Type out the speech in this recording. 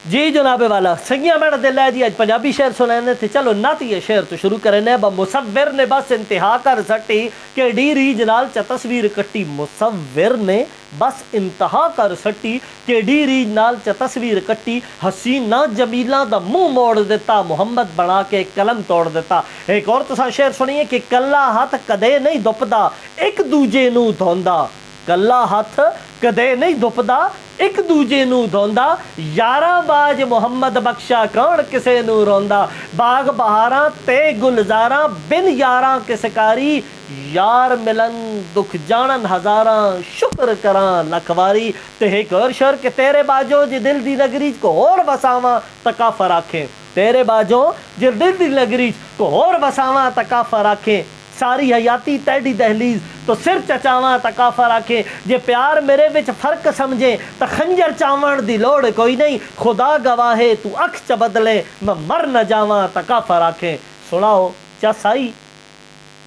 जी जनाब वाला संगिया मैंने दिल है जी अज पंजाबी शेर सुनाने थे। चलो नातिए शेर तो शुरू करें। मुसव्विर ने बस इंतहा कर सटी के डी रीज नाल च तस्वीर कट्टी। मुसव्विर ने बस इंतहा कर सटी के डी रीज नाल च तस्वीर कट्टी। हसीना जमीला दा मुंह मोड़ दिता मुहम्मद बना के कलम तोड़ दिता। एक और तुसा शेर सुनिए कि कला हथ कदे नहीं दुपदा एक दूजे नू धोंदा। कला हथ कदे नहीं दुपदा एक दूजे नू धोंदा। यारा बाज मुहम्मद बख्शा कौन किसे नू रोंदा। बाग बहारा ते गुलजारा बिन यारा किसकारी। यार मिलन दुख जानन हजारा शुक्र करा लखवारी। ते एक और शर के तेरे बाजो जे दिल दी नगरी को होर वसावा तकाफर आखे। तेरे बाजो जे दिल दी नगरी को होर वसावा तकाफर आखे। सारी हयाती तैडी दहलीज तो सिर चचावा तकाफर आखे। जे प्यार मेरे विच फर्क समझे तो खंजर चावण दी लोड़ कोई नहीं। खुदा गवाहे तू अख च बदले मैं मर न जावा तकाफर आखे। सुनाओ चा साई।